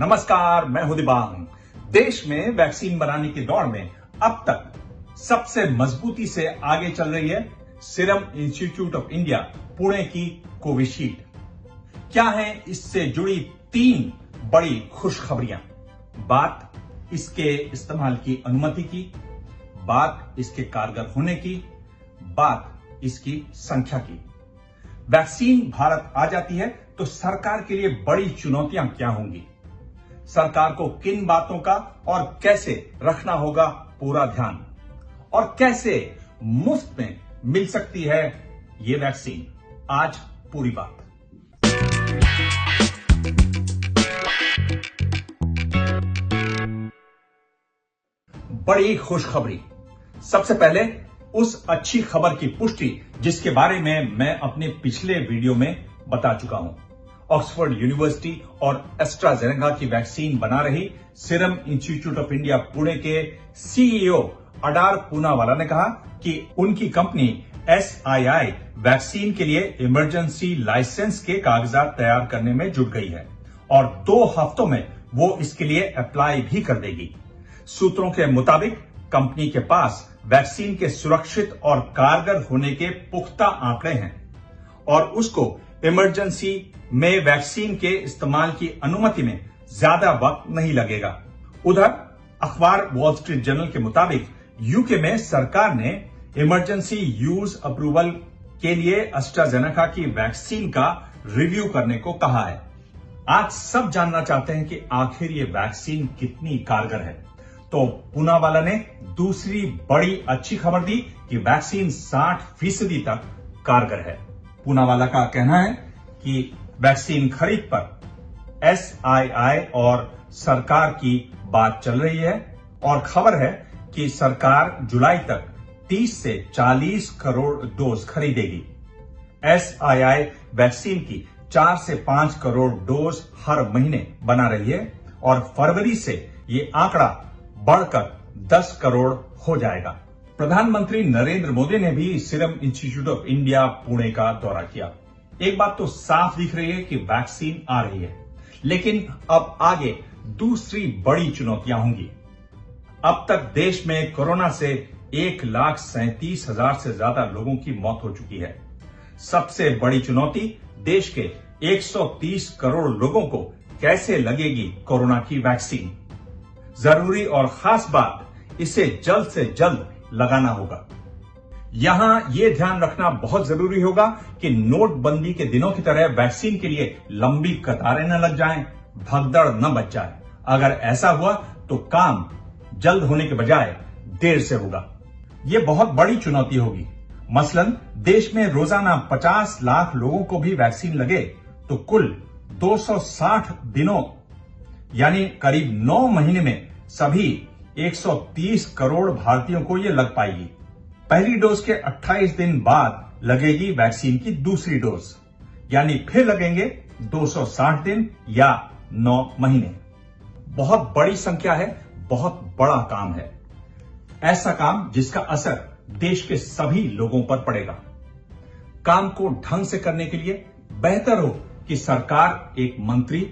नमस्कार, मैं हूं दिबांग। देश में वैक्सीन बनाने की दौड़ में अब तक सबसे मजबूती से आगे चल रही है serum institute of India Pune की कोविशील्ड। क्या है इससे जुड़ी 3 बड़ी खुशखबरियां? बात इसके इस्तेमाल की अनुमति की, बात इसके कारगर होने की, बात इसकी संख्या की। वैक्सीन भारत आ जाती है तो सरकार के लिए बड़ी चुनौतियां क्या होंगी? सरकार को किन बातों का और कैसे रखना होगा पूरा ध्यान, और कैसे मुफ्त में मिल सकती है ये वैक्सीन? आज पूरी बात। बड़ी खुशखबरी। सबसे पहले उस अच्छी खबर की पुष्टि जिसके बारे में मैं अपने पिछले वीडियो में बता चुका हूं। ऑक्सफोर्ड यूनिवर्सिटी और एस्ट्राजेनेका की वैक्सीन बना रही serum institute of India Pune के सीईओ अडार पूनावाला ने कहा कि उनकी कंपनी SII वैक्सीन के लिए इमरजेंसी लाइसेंस के कागजात तैयार करने में जुट गई है और 2 हफ्तों में वो इसके लिए अप्लाई भी कर देगी। सूत्रों के मुताबिक कंपनी के पास वैक्सीन के सुरक्षित और कारगर होने के पुख्ता आंकड़े हैं और उसको इमरजेंसी में वैक्सीन के इस्तेमाल की अनुमति में ज्यादा वक्त नहीं लगेगा। उधर अखबार वॉल स्ट्रीट जर्नल के मुताबिक यूके में सरकार ने इमरजेंसी यूज अप्रूवल के लिए एस्ट्राजेनेका की वैक्सीन का रिव्यू करने को कहा है। आज सब जानना चाहते हैं कि आखिर ये वैक्सीन कितनी कारगर है, तो पूनावाला ने दूसरी बड़ी अच्छी खबर दी कि वैक्सीन 60% तक कारगर है। पूनावाला का कहना है कि वैक्सीन खरीद पर SII और सरकार की बात चल रही है और खबर है कि सरकार जुलाई तक 30 से 40 करोड़ डोज खरीदेगी। SII वैक्सीन की 4 से 5 करोड़ डोज हर महीने बना रही है और फरवरी से ये आंकड़ा बढ़कर 10 करोड़ हो जाएगा। प्रधानमंत्री नरेंद्र मोदी ने भी serum institute of India Pune का दौरा किया। एक बात तो साफ दिख रही है कि वैक्सीन आ रही है, लेकिन अब आगे दूसरी बड़ी चुनौतियां होंगी। अब तक देश में कोरोना से 1,37,000 से ज्यादा लोगों की मौत हो चुकी है। सबसे बड़ी चुनौती देश के 130 करोड़ लोगों को कैसे लगेगी कोरोना की वैक्सीन। जरूरी और खास बात, इसे जल्द से जल्द लगाना होगा। यहां यह ध्यान रखना बहुत जरूरी होगा कि नोटबंदी के दिनों की तरह वैक्सीन के लिए लंबी कतारें न लग जाएं, भगदड़ न बच जाए। अगर ऐसा हुआ तो काम जल्द होने के बजाय देर से होगा। यह बहुत बड़ी चुनौती होगी। मसलन देश में रोजाना 50 लाख लोगों को भी वैक्सीन लगे तो कुल 260 दिनों यानी करीब 9 महीने में सभी 130 करोड़ भारतीयों को यह लग पाएगी। पहली डोज के 28 दिन बाद लगेगी वैक्सीन की दूसरी डोज, यानी फिर लगेंगे 260 दिन या 9 महीने। बहुत बड़ी संख्या है, बहुत बड़ा काम है। ऐसा काम जिसका असर देश के सभी लोगों पर पड़ेगा। काम को ढंग से करने के लिए बेहतर हो कि सरकार एक मंत्री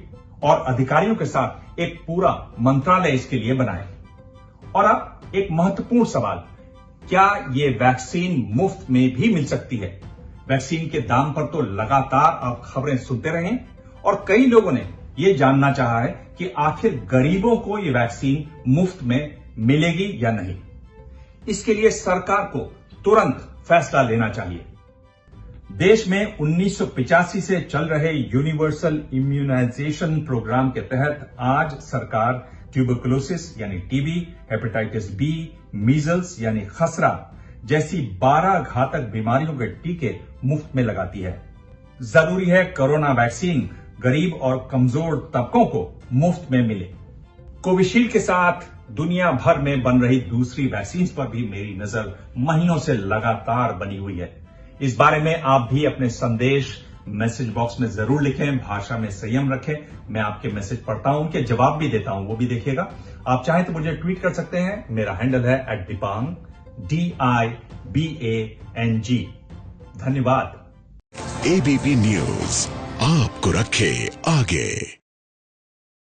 और अधिकारियों के साथ एक पूरा मंत्रालय इसके लिए बनाए। और अब एक महत्वपूर्ण सवाल, क्या ये वैक्सीन मुफ्त में भी मिल सकती है? वैक्सीन के दाम पर तो लगातार आप खबरें सुनते रहे और कई लोगों ने ये जानना चाहा है कि आखिर गरीबों को ये वैक्सीन मुफ्त में मिलेगी या नहीं। इसके लिए सरकार को तुरंत फैसला लेना चाहिए। देश में 1985 से चल रहे यूनिवर्सल इम्यूनाइजेशन प्रोग्राम के तहत आज सरकार ट्यूबरकुलोसिस यानी टीबी, हेपेटाइटिस बी, मीजल्स यानी खसरा जैसी 12 घातक बीमारियों के टीके मुफ्त में लगाती है। जरूरी है कोरोना वैक्सीन गरीब और कमजोर तबकों को मुफ्त में मिले। कोविशील्ड के साथ दुनिया भर में बन रही दूसरी वैक्सीन पर भी मेरी नजर महीनों से लगातार बनी हुई है। इस बारे में आप भी अपने संदेश मैसेज बॉक्स में जरूर लिखें, भाषा में संयम रखें। मैं आपके मैसेज पढ़ता हूं, उनके जवाब भी देता हूं, वो भी देखिएगा। आप चाहें तो मुझे ट्वीट कर सकते हैं। मेरा हैंडल है @दिबांग DIBANG। धन्यवाद। ABP न्यूज आपको रखे आगे।